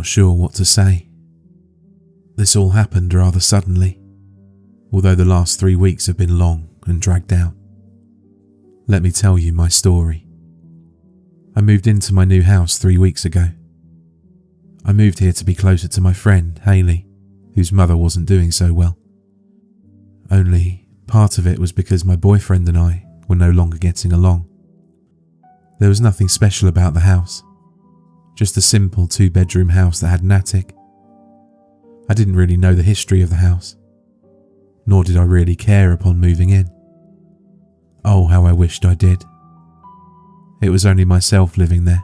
not sure what to say. This all happened rather suddenly, although the last 3 weeks have been long and dragged out. Let me tell you my story. I moved into my new house 3 weeks ago. I moved here to be closer to my friend, Hayley, whose mother wasn't doing so well. Only part of it was because my boyfriend and I were no longer getting along. There was nothing special about the house, just a simple 2-bedroom house that had an attic. I didn't really know the history of the house, nor did I really care upon moving in. Oh, how I wished I did. It was only myself living there,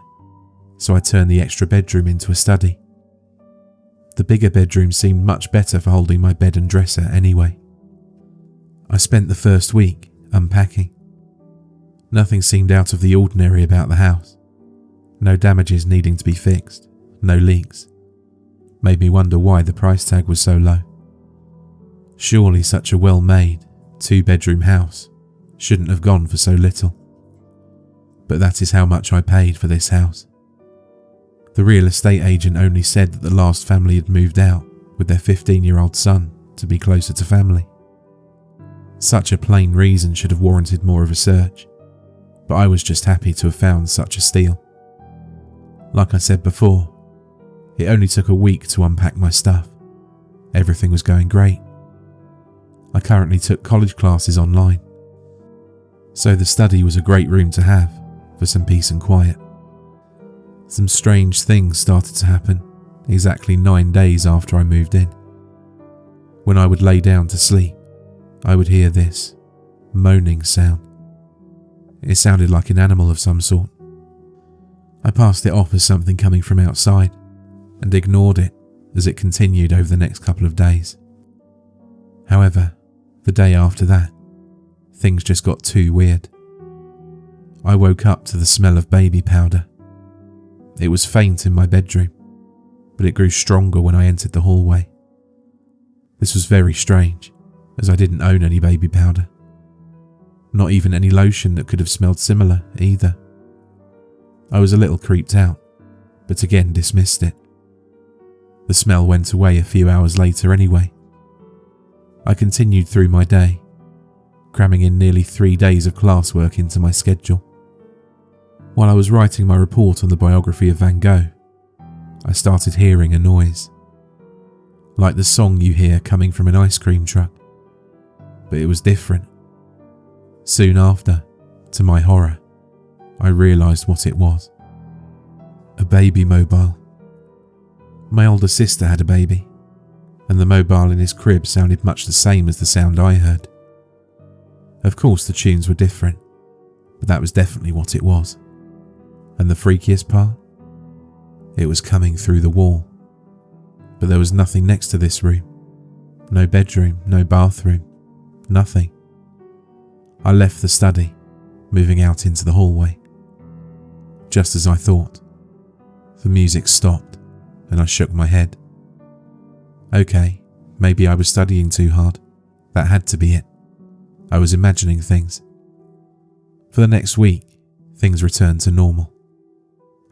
so I turned the extra bedroom into a study. The bigger bedroom seemed much better for holding my bed and dresser anyway. I spent the first week unpacking. Nothing seemed out of the ordinary about the house. No damages needing to be fixed, no leaks. Made me wonder why the price tag was so low. Surely such a well-made 2-bedroom house shouldn't have gone for so little. But that is how much I paid for this house. The real estate agent only said that the last family had moved out with their 15-year-old son to be closer to family. Such a plain reason should have warranted more of a search, but I was just happy to have found such a steal. Like I said before, it only took a week to unpack my stuff. Everything was going great. I currently took college classes online, so the study was a great room to have for some peace and quiet. Some strange things started to happen exactly 9 days after I moved in. When I would lay down to sleep, I would hear this moaning sound. It sounded like an animal of some sort. I passed it off as something coming from outside and ignored it as it continued over the next couple of days. However, the day after that, things just got too weird. I woke up to the smell of baby powder. It was faint in my bedroom, but it grew stronger when I entered the hallway. This was very strange, as I didn't own any baby powder. Not even any lotion that could have smelled similar either. I was a little creeped out, but again dismissed it. The smell went away a few hours later anyway. I continued through my day, cramming in nearly 3 days of classwork into my schedule. While I was writing my report on the biography of Van Gogh, I started hearing a noise, like the song you hear coming from an ice cream truck, but it was different. Soon after, to my horror, I realised what it was. A baby mobile. My older sister had a baby, and the mobile in his crib sounded much the same as the sound I heard. Of course the tunes were different, but that was definitely what it was. And the freakiest part? It was coming through the wall. But there was nothing next to this room. No bedroom, no bathroom, nothing. I left the study, moving out into the hallway. Just as I thought, the music stopped and I shook my head. Okay, maybe I was studying too hard. That had to be it. I was imagining things. For the next week, things returned to normal.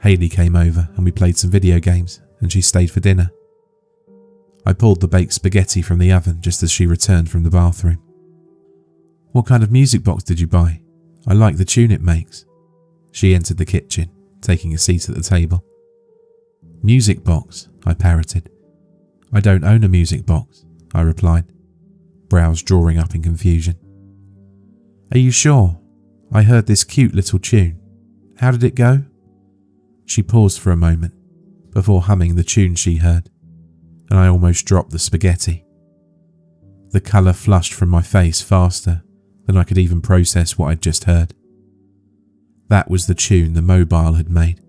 Hayley came over and we played some video games and she stayed for dinner. I pulled the baked spaghetti from the oven just as she returned from the bathroom. "What kind of music box did you buy? I like the tune it makes." She entered the kitchen, taking a seat at the table. "Music box," I parroted. "I don't own a music box," I replied, brows drawing up in confusion. "Are you sure? I heard this cute little tune. How did it go?" She paused for a moment before humming the tune she heard, and I almost dropped the spaghetti. The colour flushed from my face faster than I could even process what I'd just heard. That was the tune the mobile had made.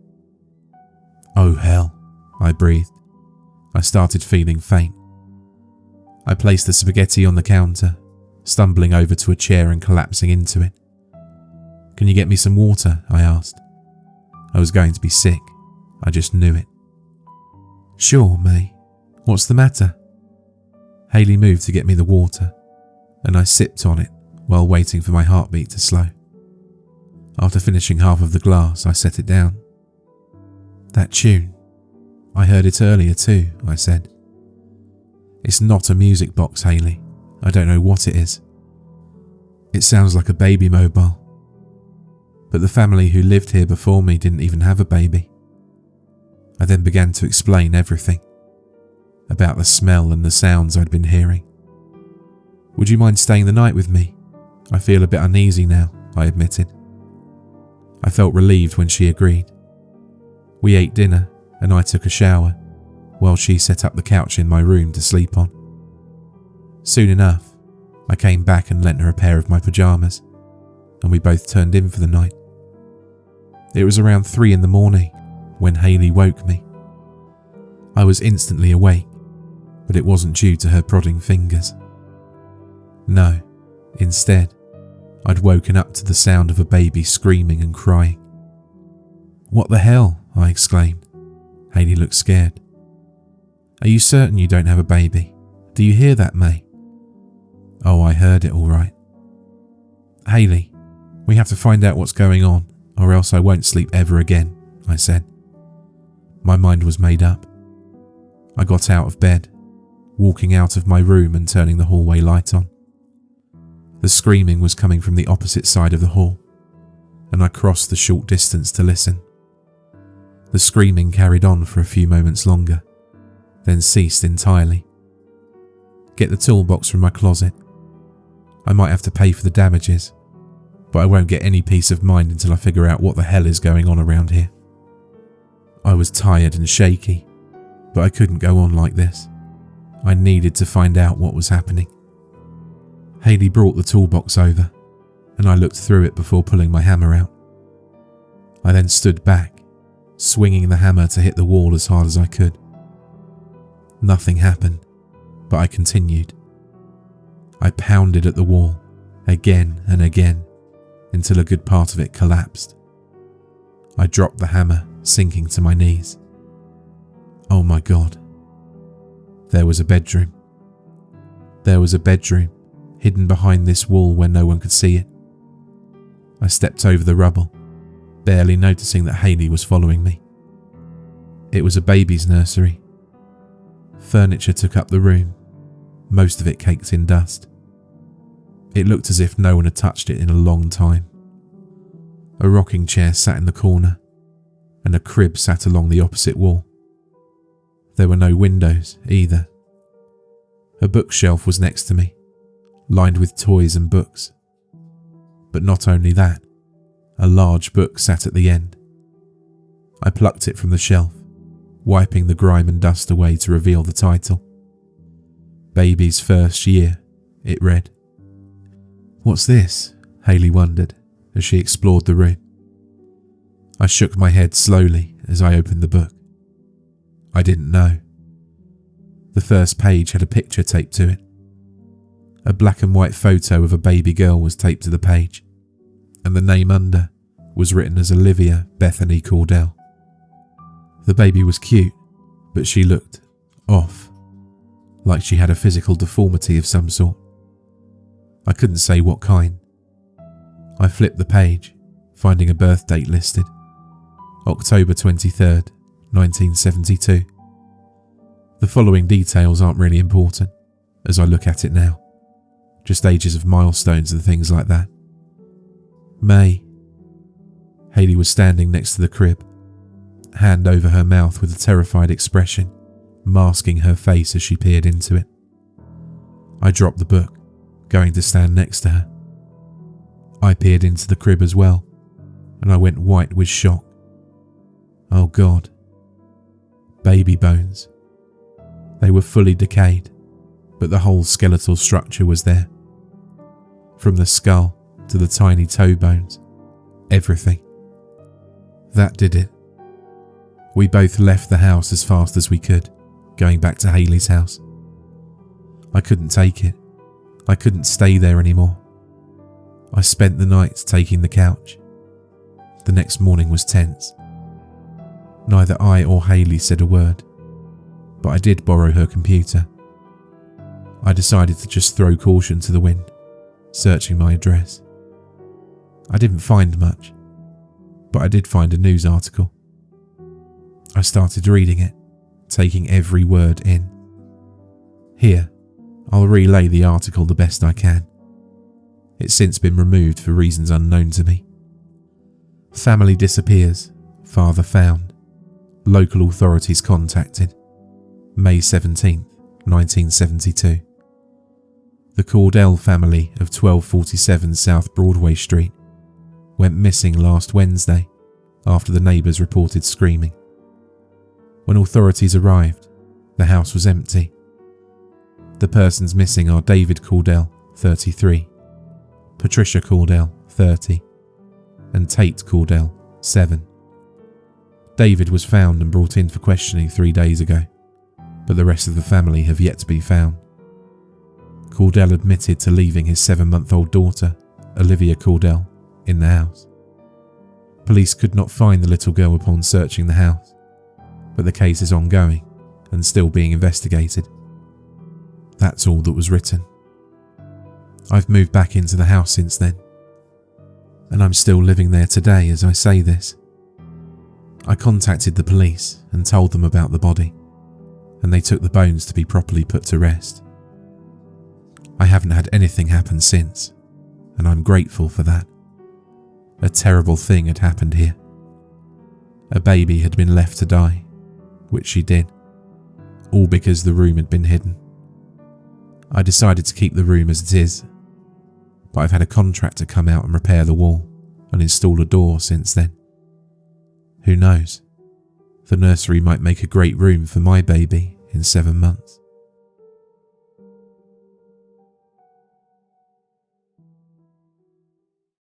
"Oh hell," I breathed. I started feeling faint. I placed the spaghetti on the counter, stumbling over to a chair and collapsing into it. "Can you get me some water?" I asked. I was going to be sick. I just knew it. "Sure, May. What's the matter?" Hayley moved to get me the water, and I sipped on it while waiting for my heartbeat to slow. After finishing half of the glass, I set it down. "That tune. I heard it earlier too, I said. It's not a music box, Hayley. I don't know what it is. It sounds like a baby mobile. But the family who lived here before me didn't even have a baby. I then began to explain everything. About the smell and the sounds I'd been hearing. Would you mind staying the night with me? I feel a bit uneasy now, I admitted. I felt relieved when she agreed. We ate dinner and I took a shower while she set up the couch in my room to sleep on. Soon enough, I came back and lent her a pair of my pyjamas, and we both turned in for the night. It was around 3 in the morning when Hayley woke me. I was instantly awake, but it wasn't due to her prodding fingers. No, instead, I'd woken up to the sound of a baby screaming and crying. What the hell? I exclaimed. Hayley looked scared. Are you certain you don't have a baby? Do you hear that, May? Oh, I heard it all right. Hayley, we have to find out what's going on, or else I won't sleep ever again, I said. My mind was made up. I got out of bed, walking out of my room and turning the hallway light on. The screaming was coming from the opposite side of the hall, and I crossed the short distance to listen. The screaming carried on for a few moments longer, then ceased entirely. Get the toolbox from my closet. I might have to pay for the damages, but I won't get any peace of mind until I figure out what the hell is going on around here. I was tired and shaky, but I couldn't go on like this. I needed to find out what was happening. Hayley brought the toolbox over, and I looked through it before pulling my hammer out. I then stood back, swinging the hammer to hit the wall as hard as I could. Nothing happened, but I continued. I pounded at the wall, again and again, until a good part of it collapsed. I dropped the hammer, sinking to my knees. Oh my God. There was a bedroom. There was a bedroom, hidden behind this wall where no one could see it. I stepped over the rubble, barely noticing that Hayley was following me. It was a baby's nursery. Furniture took up the room, most of it caked in dust. It looked as if no one had touched it in a long time. A rocking chair sat in the corner, and a crib sat along the opposite wall. There were no windows either. A bookshelf was next to me, lined with toys and books. But not only that, a large book sat at the end. I plucked it from the shelf, wiping the grime and dust away to reveal the title. Baby's First Year, it read. What's this? Hayley wondered as she explored the room. I shook my head slowly as I opened the book. I didn't know. The first page had a picture taped to it. A black and white photo of a baby girl was taped to the page, and the name under was written as Olivia Bethany Cordell. The baby was cute, but she looked off, like she had a physical deformity of some sort. I couldn't say what kind. I flipped the page, finding a birth date listed. October 23rd, 1972. The following details aren't really important, as I look at it now. Just ages of milestones and things like that. May. Hayley was standing next to the crib, hand over her mouth with a terrified expression, masking her face as she peered into it. I dropped the book, going to stand next to her. I peered into the crib as well, and I went white with shock. Oh God. Baby bones. They were fully decayed, but the whole skeletal structure was there. From the skull to the tiny toe bones, everything. That did it. We both left the house as fast as we could, going back to Hayley's house. I couldn't take it. I couldn't stay there anymore. I spent the night taking the couch. The next morning was tense. Neither I or Hayley said a word, but I did borrow her computer. I decided to just throw caution to the wind, searching my address. I didn't find much, but I did find a news article. I started reading it, taking every word in. Here, I'll relay the article the best I can. It's since been removed for reasons unknown to me. Family disappears, father found, local authorities contacted. May 17th, 1972. The Cordell family of 1247 South Broadway Street went missing last Wednesday after the neighbours reported screaming. When authorities arrived, the house was empty. The persons missing are David Cordell, 33, Patricia Cordell, 30, and Tate Cordell, 7. David was found and brought in for questioning 3 days ago, but the rest of the family have yet to be found. Cordell admitted to leaving his 7-month-old daughter, Olivia Cordell, in the house. Police could not find the little girl upon searching the house, but the case is ongoing and still being investigated. That's all that was written. I've moved back into the house since then, and I'm still living there today as I say this. I contacted the police and told them about the body, and they took the bones to be properly put to rest. I haven't had anything happen since, and I'm grateful for that. A terrible thing had happened here. A baby had been left to die, which she did, all because the room had been hidden. I decided to keep the room as it is, but I've had a contractor come out and repair the wall and install a door since then. Who knows? The nursery might make a great room for my baby in 7 months.